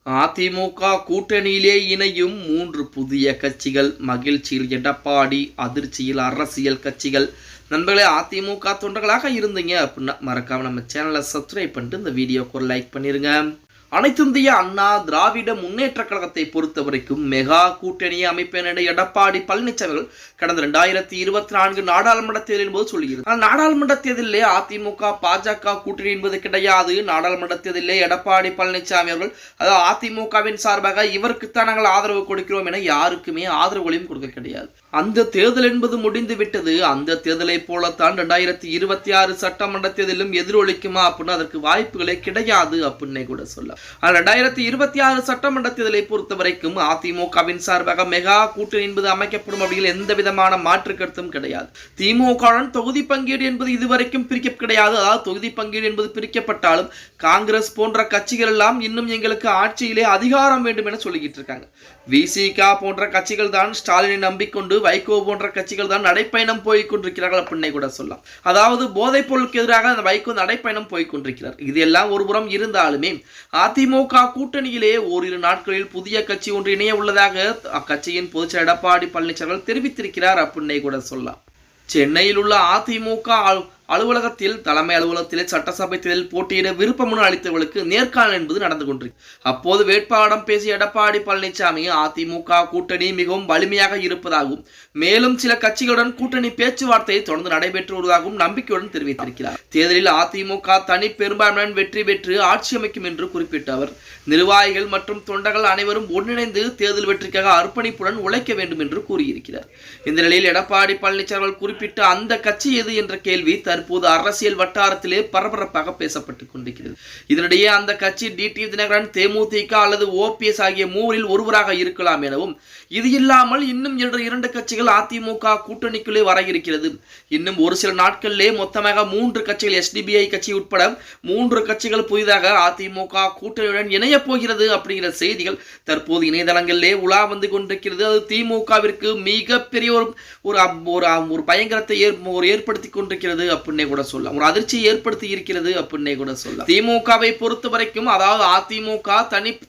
அதிமுக கூட்டணியிலே இணையும் 3 புதிய கட்சிகள். மகிழ்ச்சியில் எடப்பாடி, அதிர்ச்சியில் அரசியல் கட்சிகள். நண்பர்களே, அதிமுக தொண்டர்களாக இருந்தீங்க அப்படின்னா மறக்காம நம்ம சேனலை சப்ஸ்கிரைப் பண்ணிட்டு இந்த வீடியோக்கு ஒரு லைக் பண்ணிருங்க. அனைத்திந்திய அண்ணா திராவிட முன்னேற்ற கழகத்தை பொறுத்த வரைக்கும் மெகா கூட்டணியை அமைப்பேன் என எடப்பாடி பழனிசாமி கடந்த 2024 நாடாளுமன்ற தேர்தலின் போது சொல்லுகிறது. நாடாளுமன்ற தேர்தலிலே அதிமுக பாஜக கூட்டணி என்பது கிடையாது. நாடாளுமன்ற தேர்தலிலே எடப்பாடி பழனிசாமி அவர்கள் அதாவது அதிமுகவின் சார்பாக இவருக்குத்தான் நாங்கள் ஆதரவு கொடுக்கிறோம் என யாருக்குமே ஆதரவுகளையும் கொடுக்க கிடையாது. அந்த தேர்தல் என்பது முடிந்து விட்டது. அந்த தேர்தலை போலத்தான் 2026 சட்டமன்ற தேர்தலும் எதிரொலிக்குமா அப்படின்னு அதற்கு வாய்ப்புகளே கிடையாது அப்படின்னு கூட சொல்ல. 2026 சட்டமன்ற தேர்தலை பொறுத்த வரைக்கும் அதிமுகவின் சார்பாக மெகா கூட்டணி என்பது அமைக்கப்படும் அப்படிங்கிற எந்த விதமான மாற்று கருத்தும் கிடையாது. திமுகவுடன் தொகுதி பங்கீடு என்பது இதுவரைக்கும் பிரிக்க கிடையாது. அதாவது தொகுதி பங்கீடு என்பது பிரிக்கப்பட்டாலும் காங்கிரஸ் போன்ற கட்சிகள் எல்லாம் இன்னும் எங்களுக்கு ஆட்சியிலே அதிகாரம் வேண்டும் என சொல்லிக்கிட்டு இருக்காங்க. விசிக போன்ற கட்சிகள் தான் ஸ்டாலினை நம்பிக்கொண்டு, வைகோ போன்ற கட்சிகள் தான் நடைப்பயணம் போய்கொண்டிருக்கிறார்கள் அப்படின்னு கூட சொல்லலாம். அதாவது போதைப் பொருளுக்கு எதிராக அந்த வைகோ நடைப்பயணம் போய்கொண்டிருக்கிறார். இது எல்லாம் ஒரு புறம் இருந்தாலுமே அதிமுக கூட்டணியிலே ஓரிரு நாட்களில் புதிய கட்சி ஒன்று இணைய உள்ளதாக அக்கட்சியின் பொதுச்செயலாளர் எடப்பாடி பழனிசாமி தெரிவித்திருக்கிறார் அப்படின்னு கூட சொல்லலாம். சென்னையில் உள்ள அதிமுக அலுவலகத்தில் தலைமை அலுவலகத்திலே சட்டசபை தேர்தலில் போட்டியிட விருப்ப மனு அளித்தவர்களுக்கு நேர்காணல் என்பது நடந்து கொண்டிருக்கு. அப்போது வேட்பாளரிடம் பேசிய எடப்பாடி பழனிசாமி அதிமுக கூட்டணி மிகவும் வலிமையாக இருப்பதாகவும் மேலும் சில கட்சிகளுடன் கூட்டணி பேச்சுவார்த்தையை தொடர்ந்து நடைபெற்று வருவதாகவும் நம்பிக்கையுடன் தெரிவித்திருக்கிறார். தேர்தலில் அதிமுக தனி பெரும்பான்மையுடன் வெற்றி பெற்று ஆட்சி அமைக்கும் என்று குறிப்பிட்ட அவர் நிர்வாகிகள் மற்றும் தொண்டர்கள் அனைவரும் ஒன்றிணைந்து தேர்தல் வெற்றிக்காக அர்ப்பணிப்புடன் உழைக்க வேண்டும் என்று கூறியிருக்கிறார். இந்த நிலையில் எடப்பாடி பழனிசாமி குறிப்பிட்ட அந்த கட்சி எது என்ற கேள்வி தற்போது அரசியல் வட்டாரத்திலே பரபரப்பாக பேசப்பட்டுக் கொண்டிருக்கிறது. இதனிடையே அந்த கட்சி டிடிவி தினகரன், தேமுதிக அல்லது ஓபிஎஸ் ஆகிய மூவரில் ஒருவராக இருக்கலாம் எனவும், இது இல்லாமல் இன்னும் 2 கட்சிகள் அதிமுக கூட்டணிக்குள்ளே வர இருக்கிறது. இன்னும் ஒரு சில நாட்களிலே மொத்தமாக 3 கட்சிகள், எஸ்டிபிஐ கட்சி உட்பட 3 கட்சிகள் புதிதாக அதிமுக கூட்டணியுடன் இணைய போகிறது அப்படிங்கிற செய்திகள் தற்போது இணையதளங்களிலே உலா வந்து கொண்டிருக்கிறது. அது திமுகவிற்கு மிகப்பெரிய ஒரு பயங்கரத்தை ஏற்படுத்தி கொண்டிருக்கிறது அப்படின்னே கூட சொல்லலாம். ஒரு அதிர்ச்சியை ஏற்படுத்தி இருக்கிறது அப்படின்னே கூட சொல்லலாம். திமுகவை பொறுத்த வரைக்கும் அதாவது அதிமுக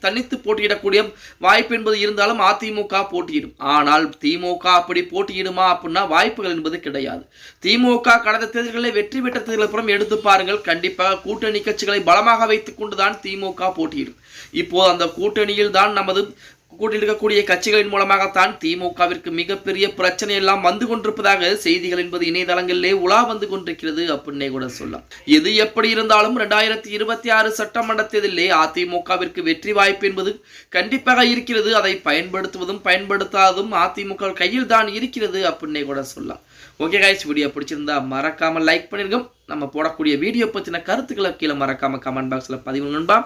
தனித்து போட்டியிடக்கூடிய வாய்ப்பு என்பது இருந்தாலும் அதிமுக போட்டியிடும். ஆனால் திமுக அப்படி போட்டியிடுமா அப்படின்னா வாய்ப்புகள் என்பது கிடையாது. திமுக கடந்த தேர்தல்களில் வெற்றி பெற்ற தேர்தல் புறம் எடுத்து பாருங்கள், கண்டிப்பாக கூட்டணி கட்சிகளை பலமாக வைத்துக் கொண்டுதான் திமுக போட்டியிடும். இப்போது அந்த கூட்டணியில் தான் நமது கூட்டில் இருக்கக்கூடிய கட்சிகளின் மூலமாகத்தான் திமுகவிற்கு மிகப்பெரிய பிரச்சனை எல்லாம் வந்து கொண்டிருப்பதாக செய்திகள் என்பது இணையதளங்களிலே உலா வந்து கொண்டிருக்கிறது அப்படின்னே கூட சொல்லலாம். எது எப்படி இருந்தாலும் 2026 சட்டமன்ற தேர்தலிலே அதிமுகவிற்கு வெற்றி வாய்ப்பு என்பது கண்டிப்பாக இருக்கிறது. அதை பயன்படுத்துவதும் பயன்படுத்தாததும் அதிமுக கையில் தான் இருக்கிறது அப்படின்னே கூட சொல்லலாம். ஓகே கைஸ், வீடியோ பிடிச்சிருந்தா மறக்காம லைக் பண்ணிருங்க. நம்ம போடக்கூடிய வீடியோ பற்றின கருத்துக்களை கீழே மறக்காம கமெண்ட் பாக்ஸ்ல பதிவு நண்பா.